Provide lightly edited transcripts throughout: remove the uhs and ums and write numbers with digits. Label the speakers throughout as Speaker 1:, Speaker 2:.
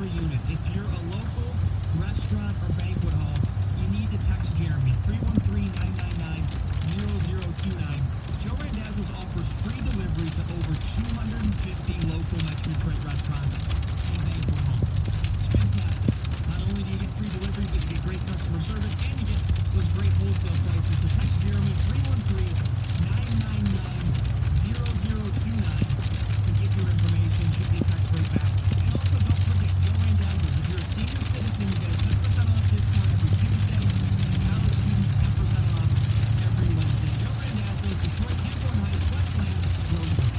Speaker 1: per unit. If you're a local restaurant or banquet hall, you need to text Jeremy, 313-999-0029. Joe Randazzo's offers free delivery to over 250 local Metro Detroit restaurants and banquet halls. It's fantastic. Not only do you get free delivery, but you get great customer service and you get those great wholesale prices. So text Jeremy, 313-999-0029 to get your information. Shoot me a text right back. And also don't forget, Joe Randazzo's. If you're a senior citizen, you get a 10% off discount every Tuesday. And college students, 10% off every Wednesday. Joe Randazzo's, Detroit, Dearborn Heights, Westland, Roseburg.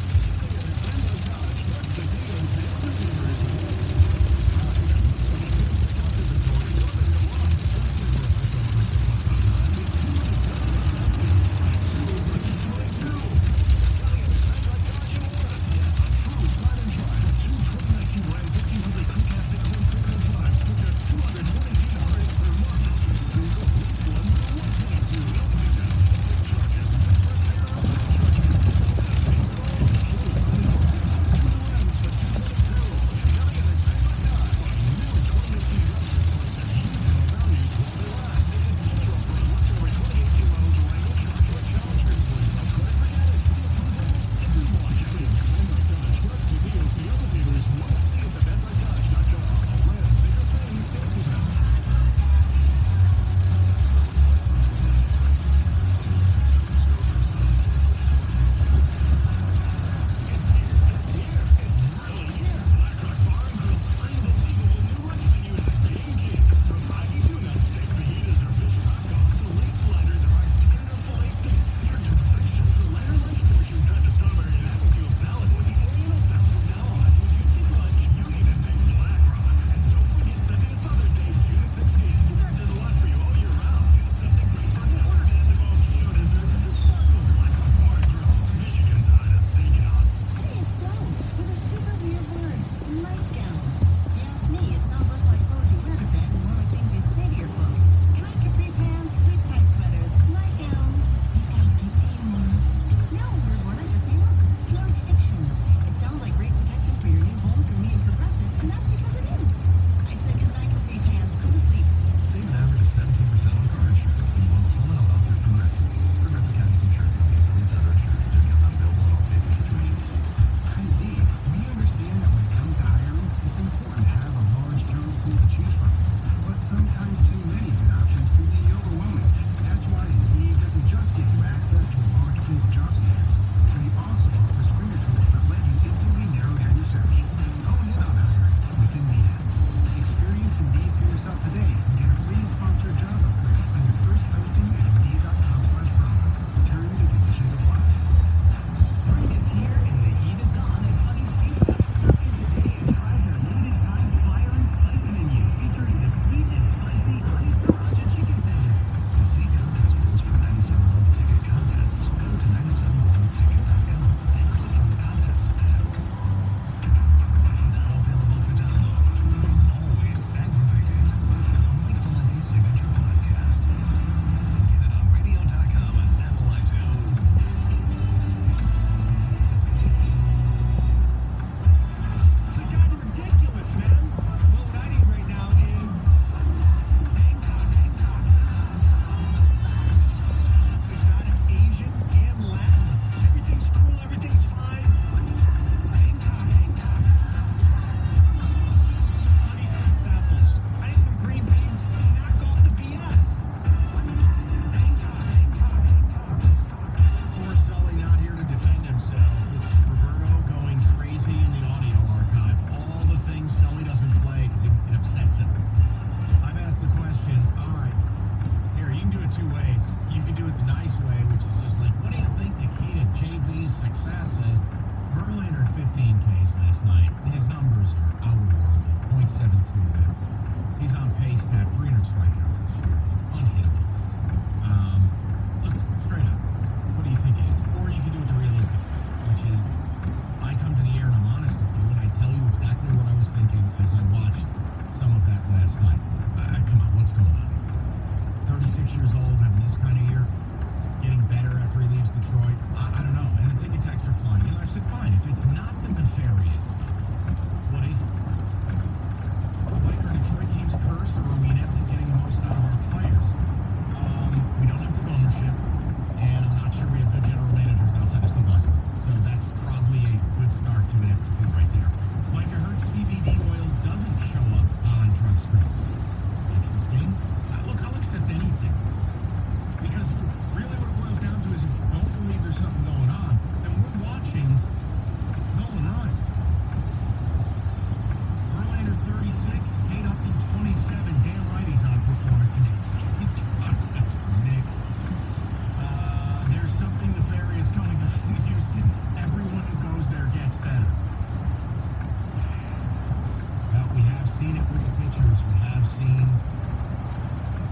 Speaker 2: seen it with the pitchers. We have seen.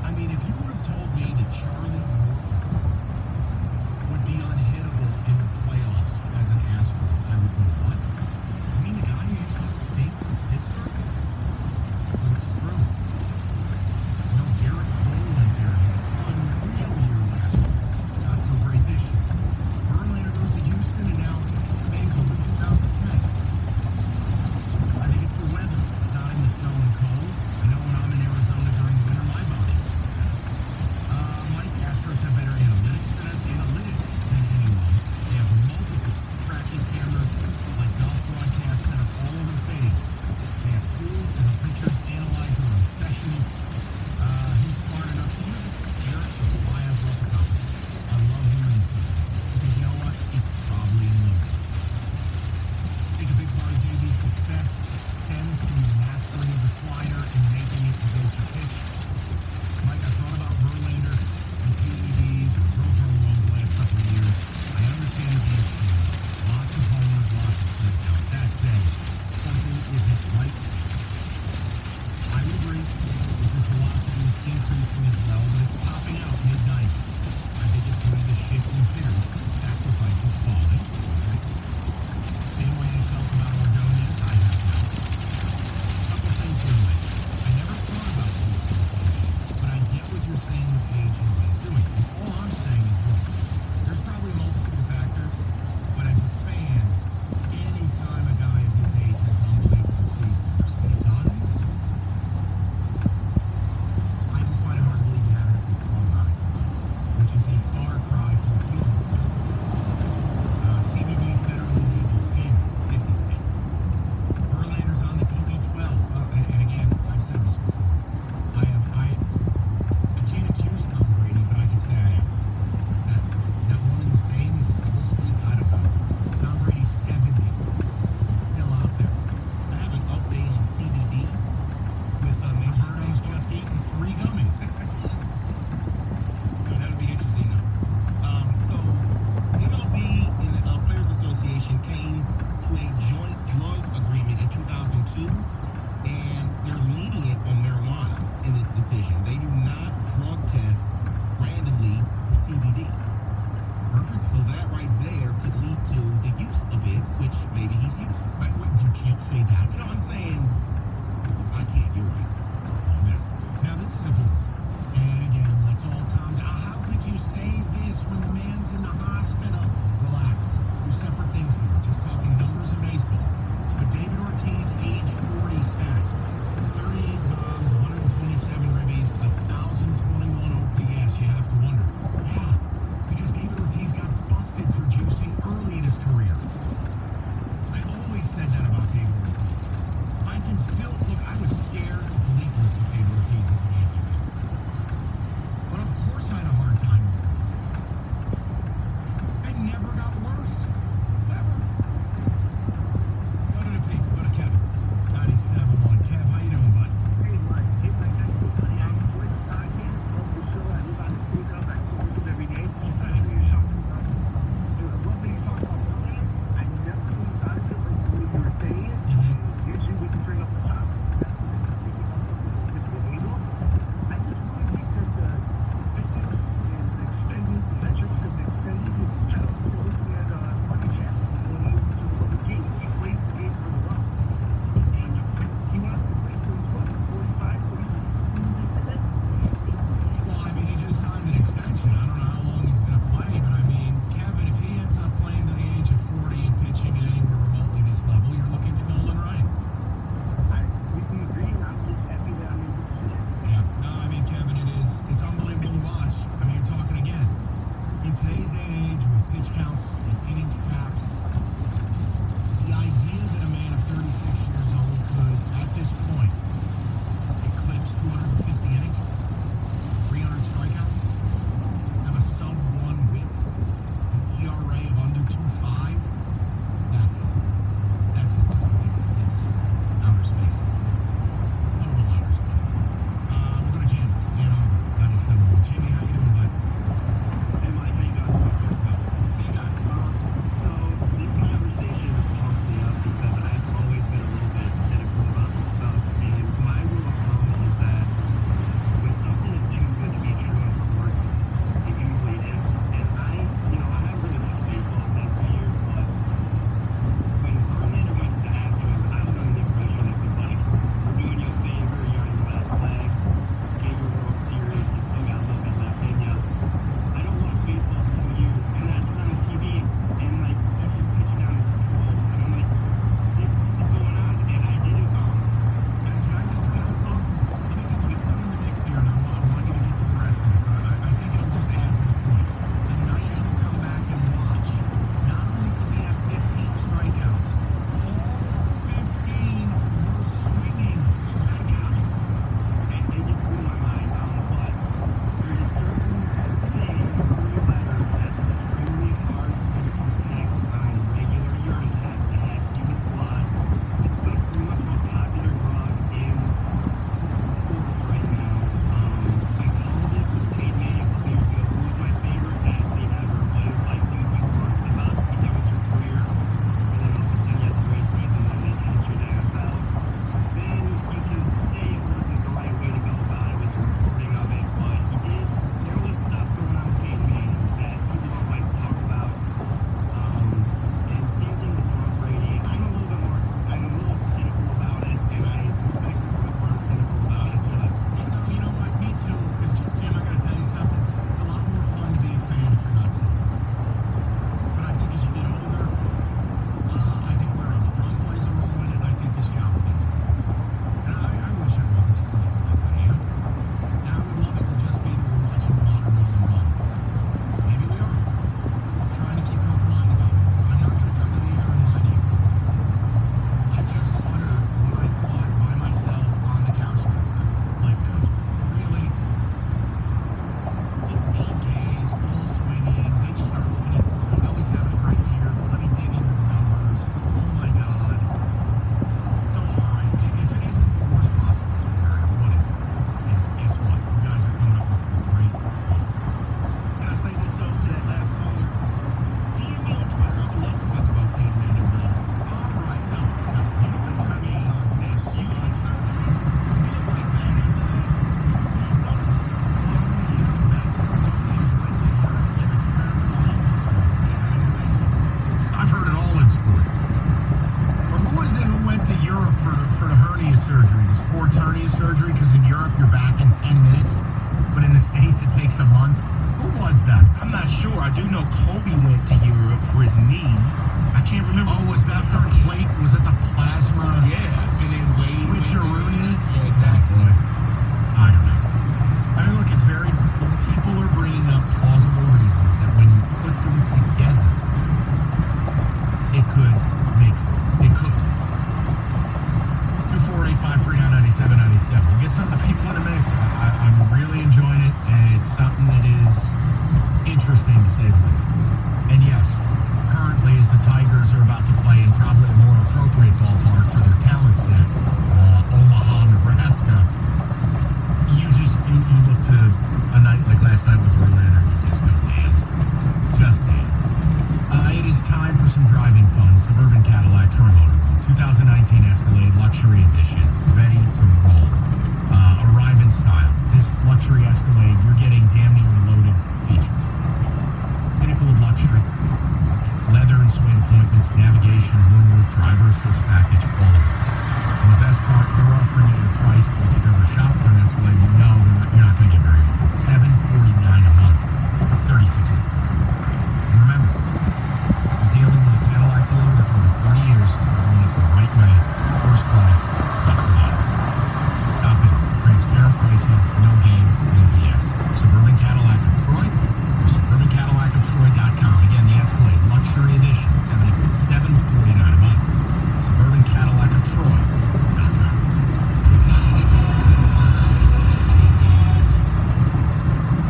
Speaker 2: I mean, if you would have told me that Charlie Morton would be unhittable in the playoffs as an Astro, I would go, what? I mean, the guy who used to stink with Pittsburgh? But it's true. You know, Garrett Cole went there and had an unreal year last year. Not so great this year. Verlander goes to Houston and now Basil in 2010. I think it's the weather. It's not in the snow and cold. I know when I'm in Arizona during winter, my body. Mike, Astros have better analytics than anyone. They have multiple tracking cameras like golf broadcasts set up all over the stadium. They have tools to help pitchers analyze their own sessions. Who's smart enough to use it? Garrett, it's why I brought the topic. I love hearing stuff. Because you know what? It's probably unlimited. I think a big part of JB's success stems from the mastering of the slider and making it the go-to pitch. Mike, I thought about Verlander and PEDs or growth hormones the last couple of years. I understand the game plan. Lots of homers, lots of strikeouts. That said, something isn't right. I would agree that his velocity is increasing as well, but it's topping out mid-90. I think it's due to the shift in hitters sacrificing quality. Right? Same way I felt about Ordonez, I have now. A couple of things here, Mike. I never thought about those things, but I get what you're saying with age and what he's doing. And all I'm saying is, look, there's probably a multitude of factors, but as a fan, anytime a guy of his age has an unbelievable season or seasons, I just find it hard to believe you haven't at least thought about it, which is a far cry from accusing someone. CBD federally legal in 50 states. Verlander's on the TB12. And again, I've said this before. I can't accuse Tom Brady, but I can say I am. Is that one and the same? Is it double speak? I don't know. Tom Brady's 70. He's still out there.
Speaker 3: I have an update on CBD with
Speaker 2: Roberto's just eaten 3 gummies.
Speaker 3: No, that'll be interesting though. So MLB and the Players Association came to a joint drug agreement in 2002, and they're lenient on marijuana in this decision. They do not drug test randomly for CBD.
Speaker 2: Perfect.
Speaker 3: So that right there could lead to the use of it, which maybe he's using.
Speaker 2: But you can't say that.
Speaker 3: You know what I'm saying? I can't, you're right.
Speaker 2: Now this is a good one. And again, let's all calm down. How could you say this when the man's in the hospital? Relax. 2 separate things here. Just talking numbers in baseball. But David Ortiz, age 40 stats. 38 bombs, 127 ribbies, 1,021 OPS. You have to wonder. Yeah, because David Ortiz got busted for juicing early in his career. I always said that about David Ortiz. I can still, look, I was scared of bleakness of David Ortiz as a Yankee fan. But of course I had a hard time with Ortiz. It never got worse. Ever. for the hernia surgery, the sports hernia surgery, because in Europe you're back in 10 minutes, but in the States it takes a month. Who was that?
Speaker 3: I'm not sure. I do know Kobe went to Europe for his knee. I can't remember.
Speaker 2: Oh, was that their plate? Was it the plasma?
Speaker 3: Yeah, and then Wade.
Speaker 2: Switcheroonie?
Speaker 3: Yeah, exactly.
Speaker 2: Boy, I don't know. I mean, look, it's very. People are bringing up plausible reasons that when you put them together, it could make them. It could. 248-539-9797. We'll get some of the people in the mix. I'm really enjoying it, and it's something that is interesting to say the least. And yes, currently, as the Tigers are about to play in probably a more appropriate ballpark for their talent set, Omaha, Nebraska, you look to a night like last night with Verlander, and you just go, damn. Just damn. It is time for some driving fun. Suburban Cadillac Troy Motor Mall. 2019 Escalade Luxury Edition. Ready to roll. Arrive in style. This luxury Escalade, you're getting damn near loaded features. Pinnacle of luxury. Leather and suede appointments, navigation, moonroof, driver assist package, all of it. And the best part, they're offering it at a price that if you've ever shopped for an Escalade, you know you're not going to get very often. $749 a month, 36 months. And remember, you're dealing with a Cadillac dealer that for over 30 years has been doing it the right way, first class, not reliable. Stop in. Transparent pricing, no games, no BS. Suburban Cadillac of Troy, or suburbancadillacoftroy.com. Again, the Escalade Luxury Edition, $749 a month. Suburbancadillacoftroy.com.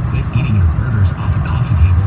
Speaker 2: Quit eating your burgers off a coffee table.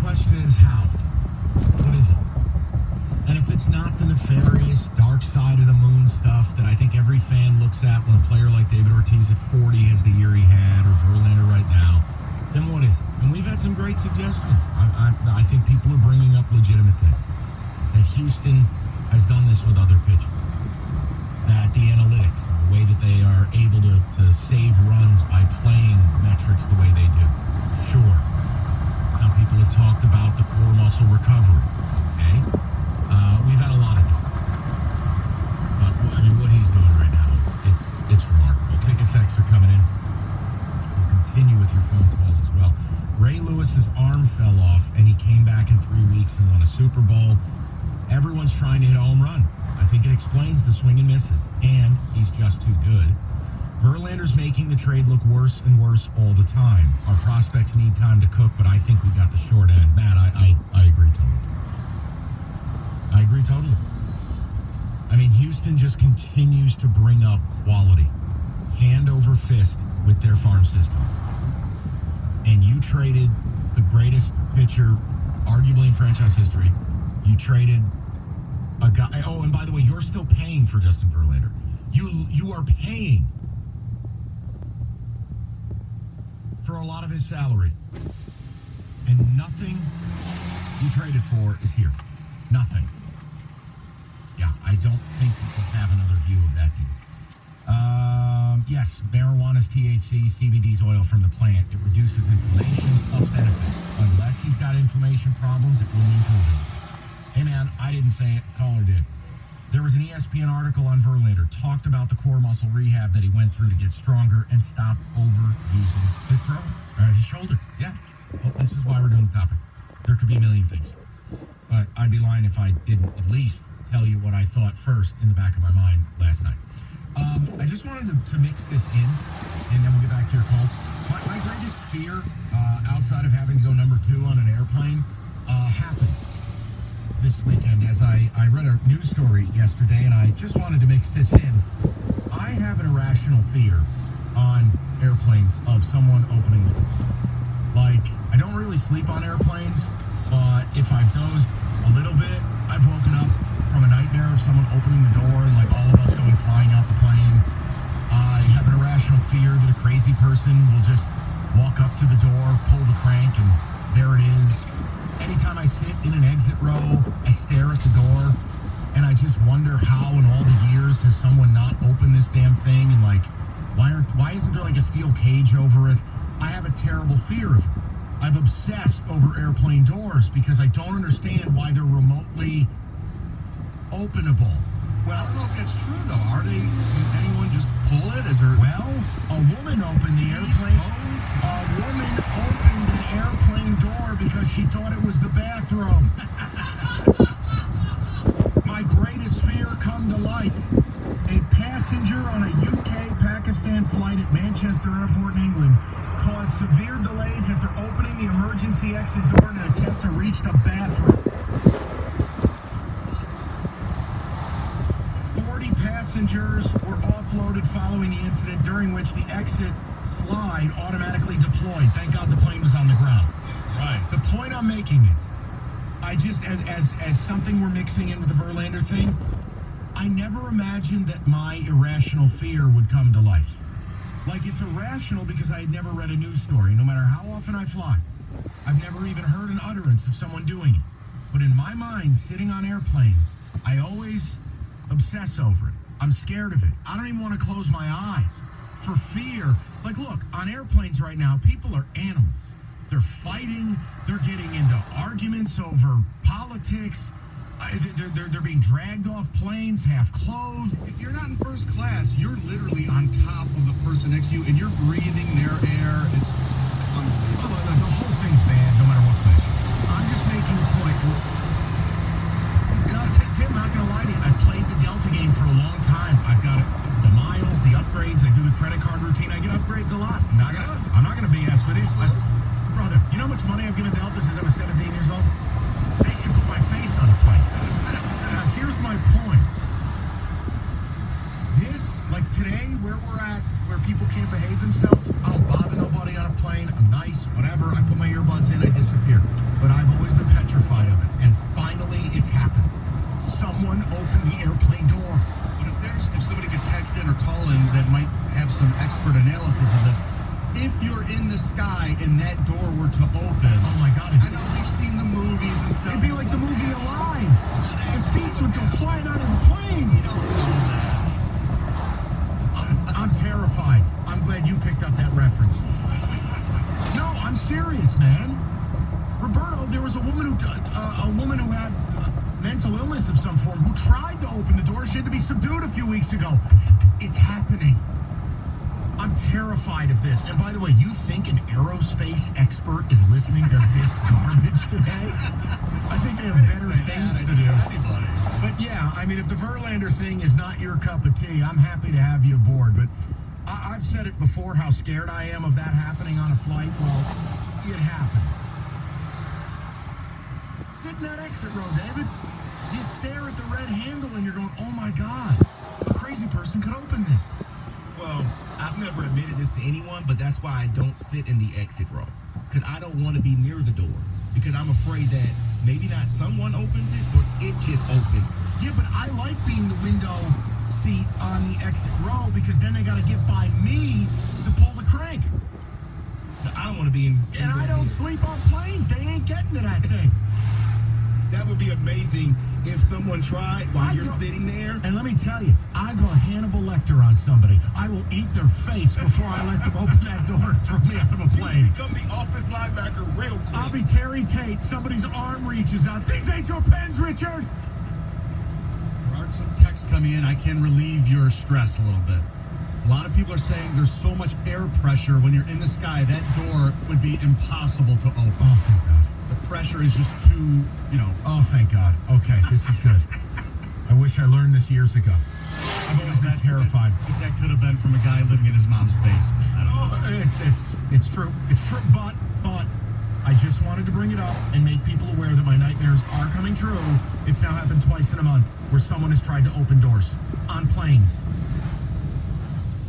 Speaker 2: question is how? What is it? And if it's not the nefarious, dark side of the moon stuff that I think every fan looks at when a player like David Ortiz at 40 has the year he had, or Verlander right now, then what is it? And we've had some great suggestions. I think people are bringing up legitimate things. That Houston has done this with other pitchers. That the analytics, the way that they are able to save runs by playing metrics the way they do. Sure. Some people have talked about the core muscle recovery. Okay? We've had a lot of different. But I mean, what he's doing right now, it's remarkable. Ticket texts are coming in. We'll continue with your phone calls as well. Ray Lewis's arm fell off, and he came back in 3 weeks and won a Super Bowl. Everyone's trying to hit a home run. I think it explains the swing and misses, and he's just too good. Verlander's making the trade look worse and worse all the time. Our prospects need time to cook, but I think we got the short end. Matt, I agree totally. I agree totally. I mean, Houston just continues to bring up quality, hand over fist with their farm system. And you traded the greatest pitcher, arguably in franchise history. You traded a guy. Oh, and by the way, you're still paying for Justin Verlander. You are paying for a lot of his salary. And nothing you traded for is here. Nothing. Yeah, I don't think you can have another view of that deal. Yes, marijuana's THC, CBD's oil from the plant. It reduces inflammation plus benefits. Unless he's got inflammation problems, it wouldn't improve him. Hey man, I didn't say it, caller did. There was an ESPN article on Verlander, talked about the core muscle rehab that he went through to get stronger and stop overusing his throw, his shoulder. Yeah, well, this is why we're doing the topic. There could be a million things. But I'd be lying if I didn't at least tell you what I thought first in the back of my mind last night. I just wanted to mix this in, and then we'll get back to your calls. My greatest fear, outside of having to go number 2 on an airplane, happened this weekend as I read a news story yesterday, and I just wanted to mix this in. I have an irrational fear on airplanes of someone opening the door. Like, I don't really sleep on airplanes, but if I've dozed a little bit, I've woken up from a nightmare of someone opening the door and like all of us going flying out the plane. I have an irrational fear that a crazy person will just walk up to the door, pull the crank, and there it is. Anytime I sit in an exit row, I stare at the door, and I just wonder how in all the years has someone not opened this damn thing, and like, why isn't there like a steel cage over it? I have a terrible fear of it. I've obsessed over airplane doors because I don't understand why they're remotely openable. Well,
Speaker 4: I don't know if that's true though. Are they? Can anyone just pull it? Is there?
Speaker 2: Well, a woman opened the airplane. A woman opened the airplane door because she thought it was the bathroom. My greatest fear come to life. A passenger on a UK-Pakistan flight at Manchester Airport in England caused severe delays after opening the emergency exit door in an attempt to reach the bathroom. 40 passengers were offloaded following the incident, during which the exit slide automatically deployed. Thank God the plane was on the ground.
Speaker 4: Right.
Speaker 2: The point I'm making is, I just, as something we're mixing in with the Verlander thing, I never imagined that my irrational fear would come to life. Like, it's irrational because I had never read a news story, no matter how often I fly. I've never even heard an utterance of someone doing it. But in my mind, sitting on airplanes, I always obsess over it. I'm scared of it. I don't even want to close my eyes for fear. Like, look, on airplanes right now, people are animals. They're fighting. They're getting into arguments over politics. They're being dragged off planes, half clothed.
Speaker 4: If you're not in first class, you're literally on top of the person next to you, and you're breathing their air. It's unbelievable.
Speaker 2: The whole thing's bad, no matter what class. I'm just making a point. You know, Tim, I'm not going to lie to you. I've played the Delta game for a long time. I've got the miles, the upgrades. I do the credit card routine. I get upgrades a lot. I'm not going to BS with you. Brother, you know how much money I've given Delta since I was 17 years old? They should put my face on a plane. Now, here's my point. This Like today, where we're at, where people can't behave themselves, I don't bother nobody on a plane. I'm nice, whatever. I put my earbuds in, I disappear. But I've always been petrified of it. And finally, it's happened. Someone opened the airplane door.
Speaker 4: But if somebody could text in or call in that might have some expert analysis of this, if you're in the sky and that door were to open,
Speaker 2: Oh my God.
Speaker 4: I know we've seen the movies and stuff.
Speaker 2: It'd be like the movie Alive. The seats would go flying out of the plane.
Speaker 4: You don't know that.
Speaker 2: I'm terrified. I'm glad you picked up that reference. No, I'm serious, man. Roberto, there was a woman who had mental illness of some form who tried to open the door. She had to be subdued a few weeks ago. It's happening. I'm terrified of this. And by the way, you think an aerospace expert is listening to this garbage today? I think they have better things to do.
Speaker 4: Anybody.
Speaker 2: But yeah, I mean, if the Verlander thing is not your cup of tea, I'm happy to have you aboard. But I've said it before how scared I am of that happening on a flight. Well, it happened. Sit in that exit row, David. You stare at the red handle and you're going, oh my God, a crazy person could open this.
Speaker 3: Well, I've never admitted this to anyone, but that's why I don't sit in the exit row. Because I don't want to be near the door. Because I'm afraid that maybe not someone opens it, or it just opens.
Speaker 2: Yeah, but I like being the window seat on the exit row because then they got to get by me to pull the crank.
Speaker 3: I don't want to be in.
Speaker 2: And I don't sleep on planes. They ain't getting to that thing.
Speaker 3: That would be amazing if someone tried while you're sitting there.
Speaker 2: And let me tell you, I go Hannibal Lecter on somebody. I will eat their face before I let them open that door and throw me out of a
Speaker 3: You
Speaker 2: plane.
Speaker 3: become the office linebacker real quick.
Speaker 2: I'll be Terry Tate. Somebody's arm reaches out. These ain't your pens, Richard.
Speaker 4: There are some texts coming in. I can relieve your stress a little bit. A lot of people are saying there's so much air pressure when you're in the sky, that door would be impossible to open.
Speaker 2: Oh, thank God.
Speaker 4: The pressure is just too,
Speaker 2: Oh, thank God. Okay, this is good. I wish I learned this years ago. I've always been terrified.
Speaker 4: That could have been from a guy living in his mom's basement. I don't know.
Speaker 2: It's true. It's true, but I just wanted to bring it up and make people aware that my nightmares are coming true. It's now happened twice in a month where someone has tried to open doors on planes.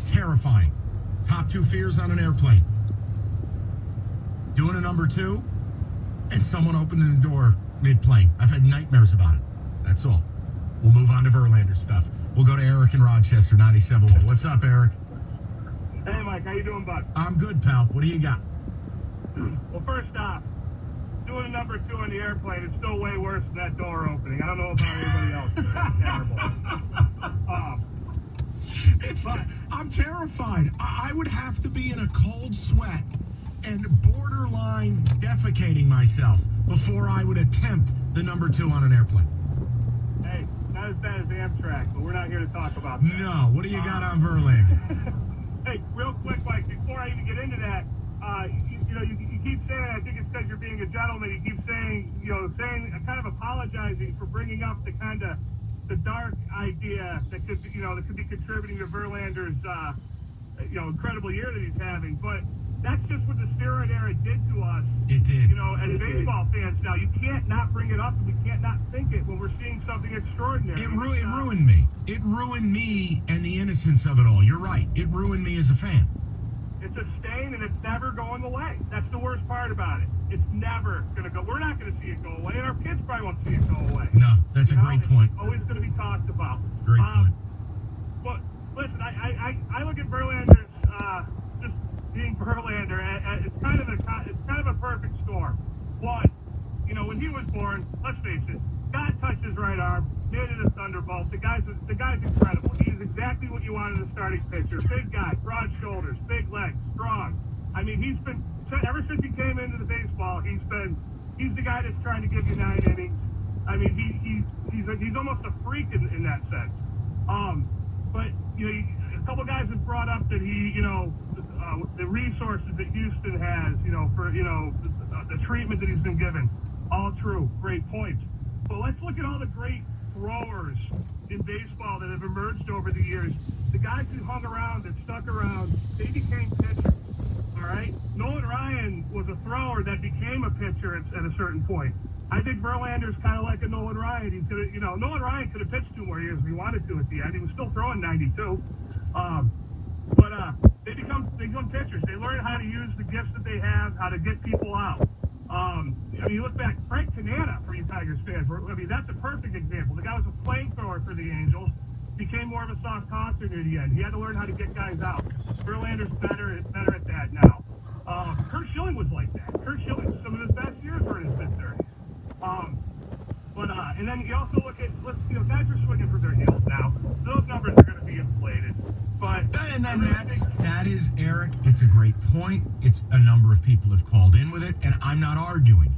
Speaker 2: Terrifying. Top 2 fears on an airplane. Doing a number 2 and someone opening the door mid-plane. I've had nightmares about it. That's all. We'll move on to Verlander stuff. We'll go to Eric in Rochester, 97.1. What's up, Eric?
Speaker 5: Hey, Mike, how you doing, bud?
Speaker 2: I'm good, pal. What do you got?
Speaker 5: Well, first off, doing a number 2 on the airplane is still way worse than that door opening. I don't know about anybody else. But that's terrible.
Speaker 2: I'm terrified. I would have to be in a cold sweat and borderline defecating myself before I would attempt the number 2 on an airplane.
Speaker 5: Hey, not as bad as Amtrak, but we're not here to talk about that.
Speaker 2: No. What do you got on Verlander?
Speaker 5: Hey, real quick, Mike, before I even get into that, you keep saying, I think it's because you're being a gentleman, you keep saying, kind of apologizing for bringing up the dark idea that could be contributing to Verlander's, incredible year that he's having. But that's just what the steroid era did to us.
Speaker 2: It did.
Speaker 5: As baseball fans now, you can't not bring it up and we can't not think it when we're seeing something extraordinary.
Speaker 2: It ruined me. It ruined me and the innocence of it all. You're right. It ruined me as a fan.
Speaker 5: It's a stain and it's never going away. That's the worst part about it. It's never going to go. We're not going to see it go away, and our kids probably won't see it go away.
Speaker 2: No, that's a great point.
Speaker 5: It's always going to be talked about.
Speaker 2: Great point.
Speaker 5: But listen, I look at Verlander's just being Verlander. It's kind of a perfect storm. One, when he was born, let's face it, God touched his right arm, made it a thunderbolt. The guy's incredible. He's exactly what you want in a starting pitcher. Big guy, broad shoulders, big legs, strong. I mean, he's been ever since he came into the baseball. He's the guy that's trying to give you 9 innings. I mean, he's almost a freak in that sense. But a couple guys have brought up that the resources that Houston has, for the treatment that he's been given. All true, great points. But let's look at all the great throwers in baseball that have emerged over the years. The guys who hung around, that stuck around, they became pitchers. All right? Nolan Ryan was a thrower that became a pitcher at a certain point. I think Verlander's kind of like a Nolan Ryan. Nolan Ryan could have pitched 2 more years if he wanted to at the end. He was still throwing 92. They become pitchers. They learn how to use the gifts that they have, how to get people out. You look back, Frank Canana, for you Tigers fans. That's a perfect example. The guy was a flamethrower for the Angels, became more of a soft tosser near the end. He had to learn how to get guys out. Verlander's better at that now. Kurt Schilling was like that. Kurt Schilling, some of his best years were in his mid-30s. And then you also look at, guys are swinging for their heels now. Those numbers are going to be inflated. But
Speaker 2: And then that is, Eric, it's a great point. It's a number of people have called in with it, and I'm not arguing.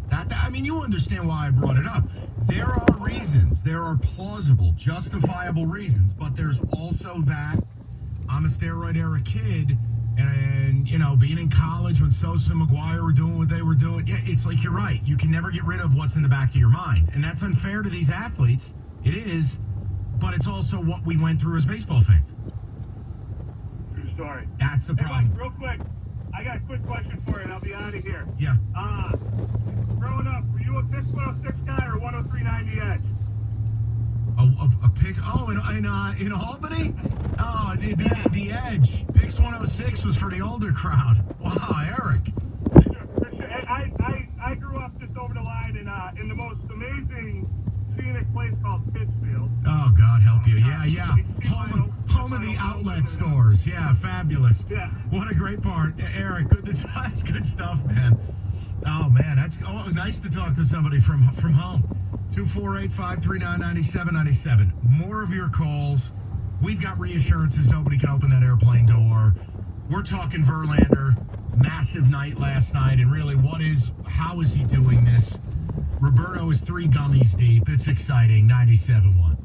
Speaker 2: You understand why I brought it up. There are reasons. There are plausible, justifiable reasons, but there's also that I'm a steroid era kid, and, being in college when Sosa and McGuire were doing what they were doing, it's like you're right. You can never get rid of what's in the back of your mind, and that's unfair to these athletes. It is, but it's also what we went through as baseball fans.
Speaker 5: True story.
Speaker 2: That's the
Speaker 5: Hey,
Speaker 2: problem.
Speaker 5: Mike, real quick, I got a quick question for you, and I'll be out of here.
Speaker 2: Yeah.
Speaker 5: Growing up, were you a Pix 106 guy or 103.90 Edge?
Speaker 2: A pick? Oh, in Albany? Oh, the Edge. Pix 106 was for the older crowd. Wow, Eric.
Speaker 5: For sure. I grew up just over the line in the most amazing scenic place called Pittsfield.
Speaker 2: Oh, God help you. Yeah. Home of the outlet stores. Yeah, fabulous.
Speaker 5: Yeah.
Speaker 2: What a great part. Eric, that's good stuff, man. Oh, man, that's nice to talk to somebody from home. 248-539-9797. More of your calls. We've got reassurances nobody can open that airplane door. We're talking Verlander. Massive night last night. And really, how is he doing this? Roberto is 3 gummies deep. It's exciting. 97.1.